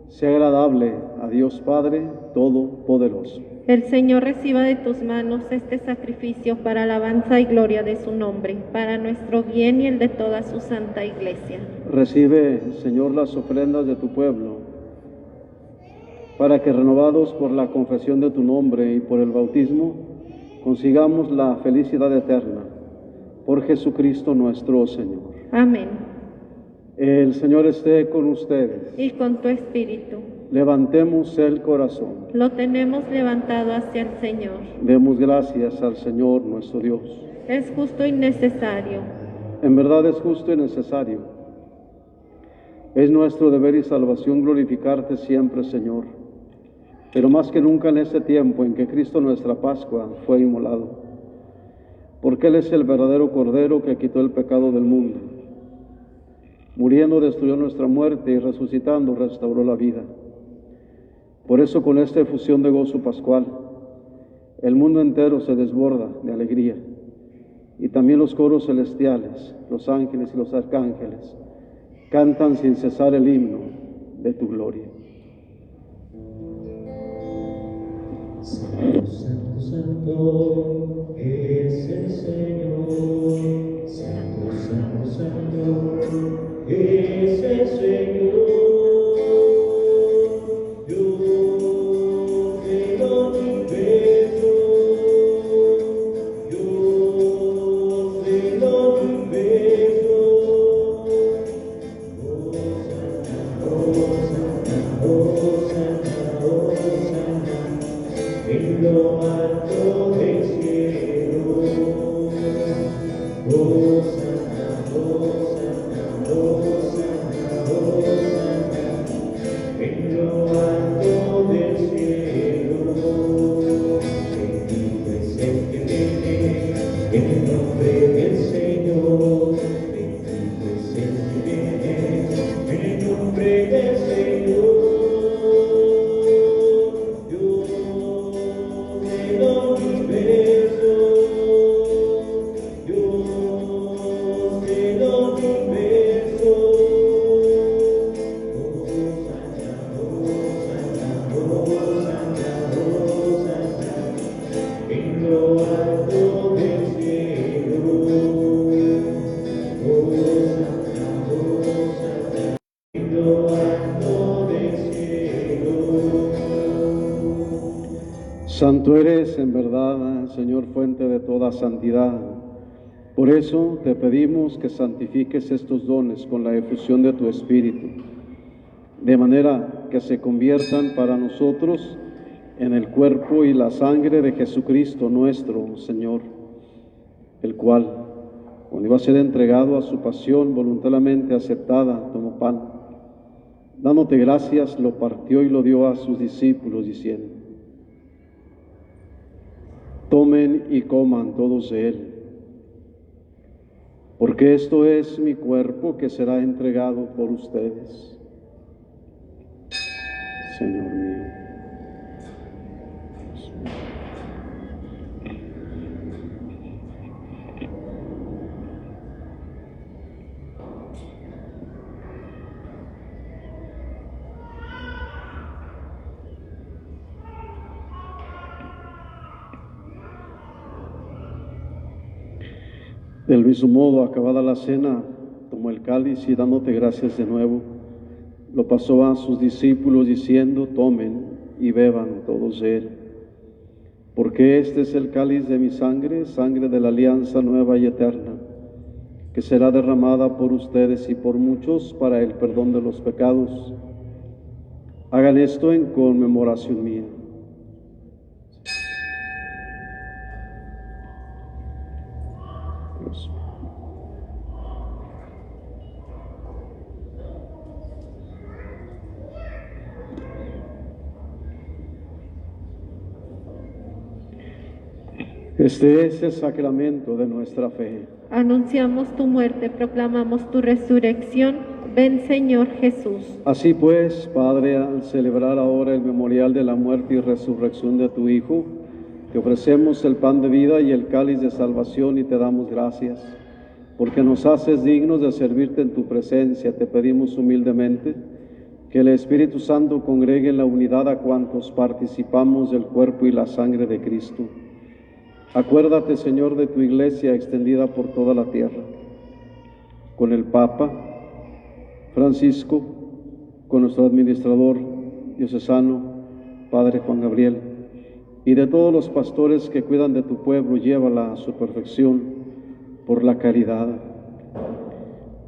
sea agradable a Dios Padre Todopoderoso. El Señor reciba de tus manos este sacrificio para alabanza y gloria de su nombre, para nuestro bien y el de toda su santa iglesia. Recibe, Señor, las ofrendas de tu pueblo, para que renovados por la confesión de tu nombre y por el bautismo, consigamos la felicidad eterna. Por Jesucristo nuestro Señor. Amén. El Señor esté con ustedes. Y con tu espíritu. Levantemos el corazón. Lo tenemos levantado hacia el Señor. Demos gracias al Señor nuestro Dios. Es justo y necesario. En verdad es justo y necesario. Es nuestro deber y salvación glorificarte siempre, Señor, pero más que nunca en este tiempo en que Cristo nuestra Pascua fue inmolado, porque Él es el verdadero Cordero que quitó el pecado del mundo. Muriendo destruyó nuestra muerte y resucitando restauró la vida. Por eso con esta efusión de gozo pascual, el mundo entero se desborda de alegría, y también los coros celestiales, los ángeles y los arcángeles, cantan sin cesar el himno de tu gloria. Santo, santo, santo es el Señor. Santo, santo, santo es el Señor. Dios del universo. Dios del universo. En lo alto del cielo, Hosanna, Hosanna, Hosanna, Hosanna, en lo alto del cielo, bendito es el que viene en el nombre del Señor, bendito es el que viene en el nombre del Señor. Santo eres en verdad, Señor, fuente de toda santidad. Por eso te pedimos que santifiques estos dones con la efusión de tu Espíritu, de manera que se conviertan para nosotros en el cuerpo y la sangre de Jesucristo nuestro Señor, el cual, cuando iba a ser entregado a su pasión voluntariamente aceptada, tomó pan, dándote gracias, lo partió y lo dio a sus discípulos, diciendo: tomen y coman todos de él, porque esto es mi cuerpo que será entregado por ustedes. Señor mío. Del mismo modo, acabada la cena, tomó el cáliz y dándote gracias de nuevo, lo pasó a sus discípulos diciendo: tomen y beban todos de él, porque este es el cáliz de mi sangre, sangre de la alianza nueva y eterna, que será derramada por ustedes y por muchos para el perdón de los pecados. Hagan esto en conmemoración mía. Este es el sacramento de nuestra fe. Anunciamos tu muerte, proclamamos tu resurrección. Ven, Señor Jesús. Así pues, Padre, al celebrar ahora el memorial de la muerte y resurrección de tu Hijo, te ofrecemos el pan de vida y el cáliz de salvación y te damos gracias, porque nos haces dignos de servirte en tu presencia. Te pedimos humildemente que el Espíritu Santo congregue en la unidad a cuantos participamos del cuerpo y la sangre de Cristo. Acuérdate, Señor, de tu iglesia extendida por toda la tierra, con el Papa Francisco, con nuestro administrador diocesano, Padre Juan Gabriel, y de todos los pastores que cuidan de tu pueblo, llévala a su perfección por la caridad.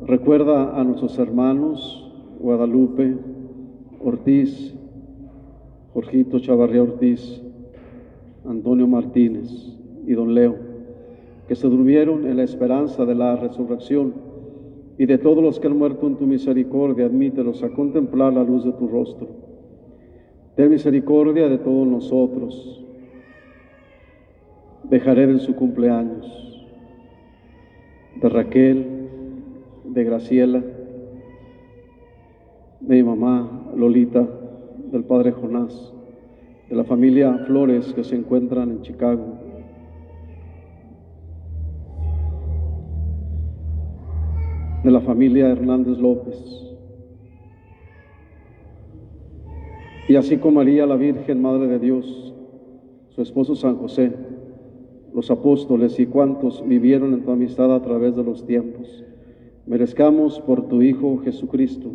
Recuerda a nuestros hermanos Guadalupe Ortiz, Jorgito Chavarría Ortiz, Antonio Martínez y don Leo, que se durmieron en la esperanza de la resurrección, y de todos los que han muerto en tu misericordia, admítelos a contemplar la luz de tu rostro. Ten misericordia de todos nosotros, de Jared en su cumpleaños, de Raquel, de Graciela, de mi mamá Lolita, del padre Jonás, de la familia Flores que se encuentran en Chicago, de la familia Hernández López, y así como María la Virgen, Madre de Dios, su esposo San José, los apóstoles y cuantos vivieron en tu amistad a través de los tiempos, merezcamos por tu Hijo Jesucristo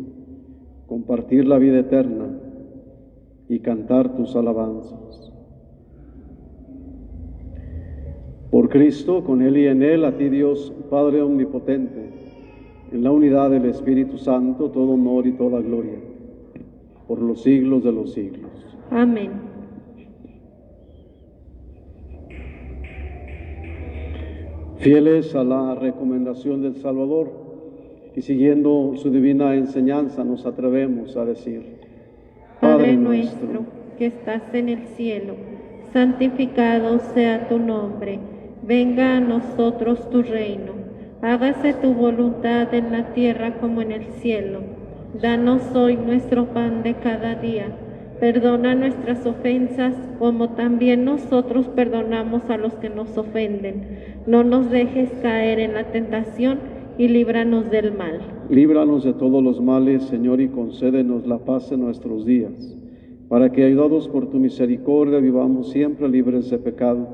compartir la vida eterna y cantar tus alabanzas. Por Cristo, con Él y en Él, a ti Dios, Padre omnipotente, en la unidad del Espíritu Santo, todo honor y toda gloria, por los siglos de los siglos. Amén. Fieles a la recomendación del Salvador y siguiendo su divina enseñanza, nos atrevemos a decir: Padre nuestro, que estás en el cielo, santificado sea tu nombre. Venga a nosotros tu reino. Hágase tu voluntad en la tierra como en el cielo. Danos hoy nuestro pan de cada día. Perdona nuestras ofensas, como también nosotros perdonamos a los que nos ofenden. No nos dejes caer en la tentación y líbranos del mal. Líbranos de todos los males, Señor, y concédenos la paz en nuestros días, para que, ayudados por tu misericordia, vivamos siempre libres de pecado,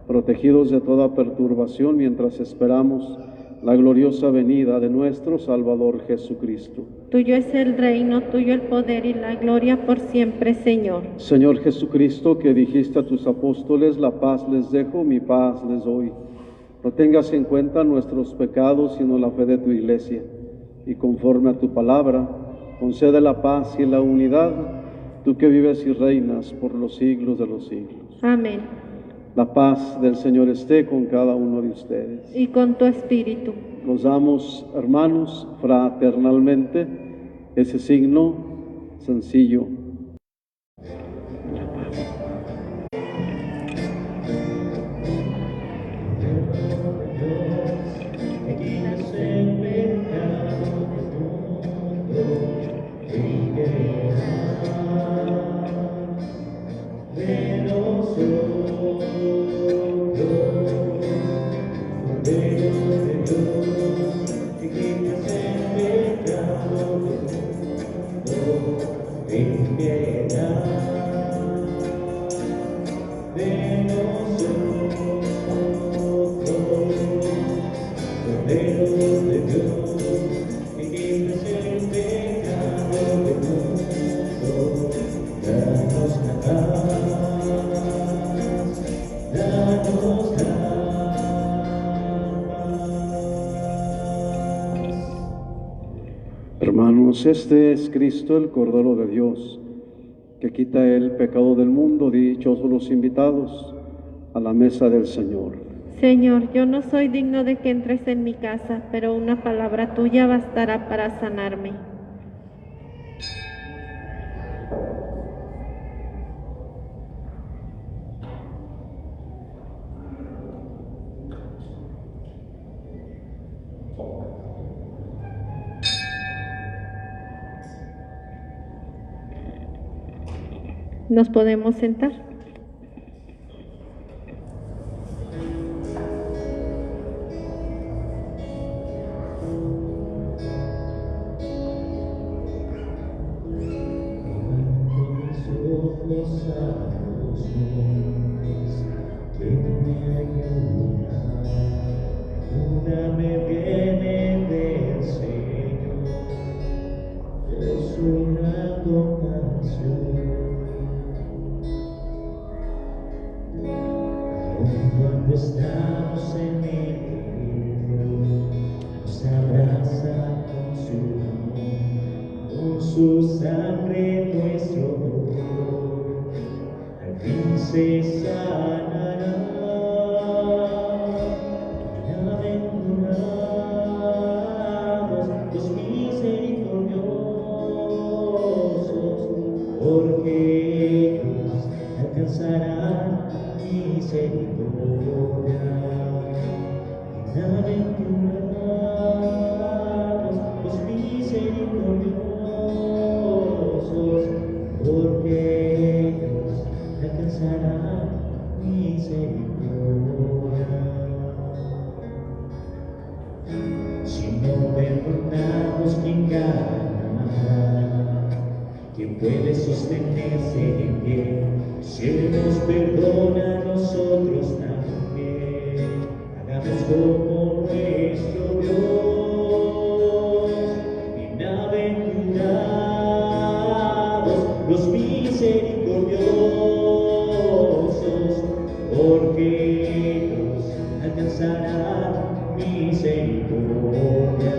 protegidos de toda perturbación, mientras esperamos la gloriosa venida de nuestro Salvador Jesucristo. Tuyo es el reino, tuyo el poder y la gloria por siempre, Señor. Señor Jesucristo, que dijiste a tus apóstoles: la paz les dejo, mi paz les doy. No tengas en cuenta nuestros pecados, sino la fe de tu Iglesia, y conforme a tu palabra, concede la paz y la unidad, tú que vives y reinas por los siglos de los siglos. Amén. La paz del Señor esté con cada uno de ustedes. Y con tu espíritu. Nos damos, hermanos, fraternalmente ese signo sencillo. Hermanos, este es Cristo, el Cordero de Dios, que quita el pecado del mundo. Dichosos los invitados a la mesa del Señor. Señor, yo no soy digno de que entres en mi casa, pero una palabra tuya bastará para sanarme. ¿Nos podemos sentar? Una me viene del Señor, es una compasión su sangre nuestro dolor al fin se sanará. Bienaventurados los misericordiosos, porque ellos alcanzarán misericordia. Bienaventurados los misericordiosos, porque ellos alcanzarán misericordia. Si no perdonamos, ¿quién ganará? ¿Quién puede sostenerse en pie? Si Él nos perdona a nosotros también, hagamos como nuestro Dios. Bienaventurados los misericordiosos, porque ellos alcanzarán misericordia.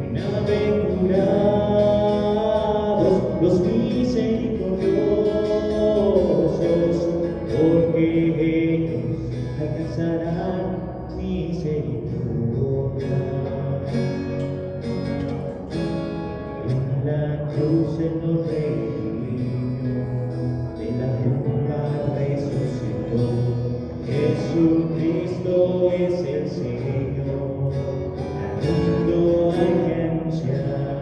Bienaventurados los misericordiosos, porque ellos alcanzarán misericordia. En la cruz Él nos redimió, de la tumba resucitó. Jesucristo es el Señor, al mundo hay que anunciar.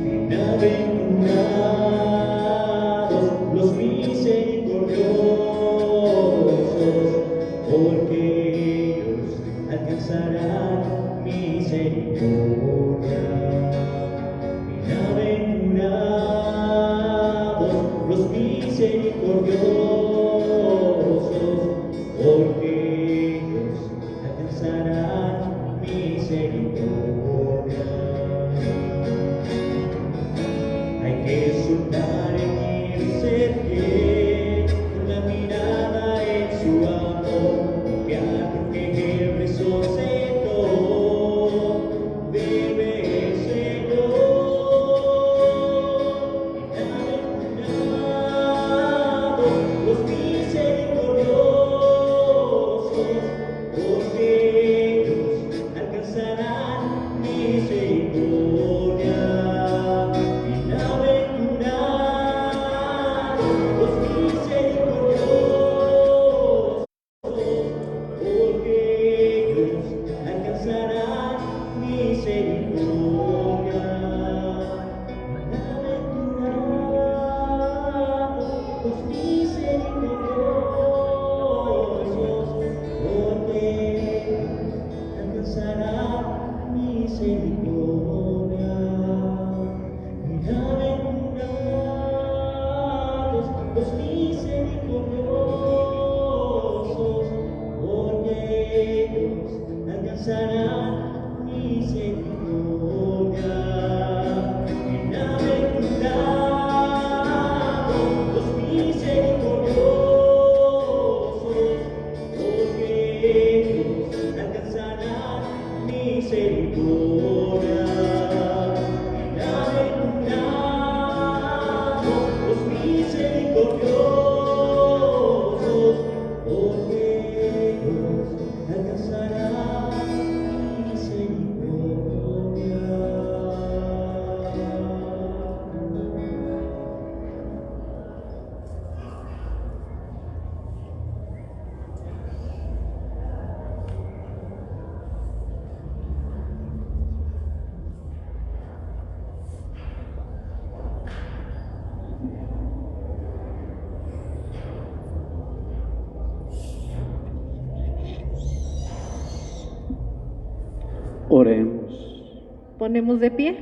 Bienaventurados los misericordiosos, porque ellos alcanzarán misericordia. Bienaventurados los misericordiosos, porque ellos alcanzarán misericordia. Hay que soltar en irse fiel, con la mirada en su amor, confiar que Él resucitó, vive el Señor. Bienaventurados los misericordiosos, porque ellos alcanzarán misericordia. Bienaventurados los misericordiosos, porque ellos alcanzarán misericordia. Bienaventurados los misericordiosos, porque ellos alcanzarán misericordia. Bienaventurados los misericordiosos, porque ellos alcanzarán misericordia. Bienaventurados los misericordiosos, porque ellos alcanzarán misericordia. Bienaventurados los misericordiosos, porque ellos alcanzarán misericordia. Oremos. Ponemos de pie.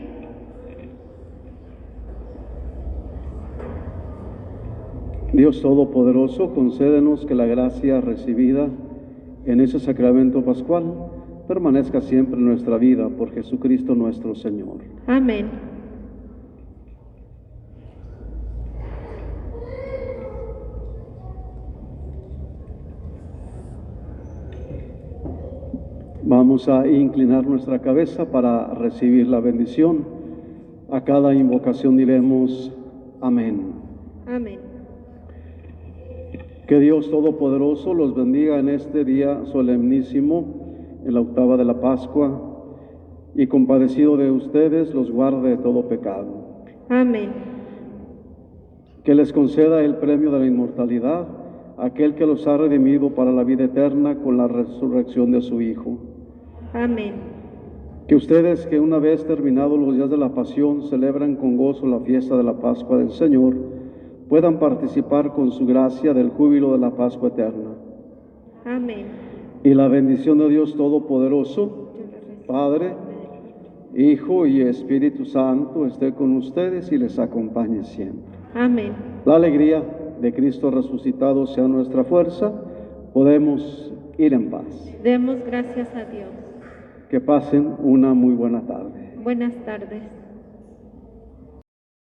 Dios Todopoderoso, concédenos que la gracia recibida en ese sacramento pascual permanezca siempre en nuestra vida por Jesucristo nuestro Señor. Amén. Vamos a inclinar nuestra cabeza para recibir la bendición. A cada invocación diremos amén. Amén. Que Dios Todopoderoso los bendiga en este día solemnísimo, en la octava de la Pascua, y compadecido de ustedes los guarde de todo pecado. Amén. Que les conceda el premio de la inmortalidad, aquel que los ha redimido para la vida eterna con la resurrección de su Hijo. Amén. Que ustedes, que una vez terminados los días de la pasión, celebran con gozo la fiesta de la Pascua del Señor, puedan participar con su gracia del júbilo de la Pascua eterna. Amén. Y la bendición de Dios Todopoderoso, Padre, Hijo y Espíritu Santo, esté con ustedes y les acompañe siempre. Amén. La alegría de Cristo resucitado sea nuestra fuerza. Podemos ir en paz. Demos gracias a Dios. Que pasen una muy buena tarde. Buenas tardes.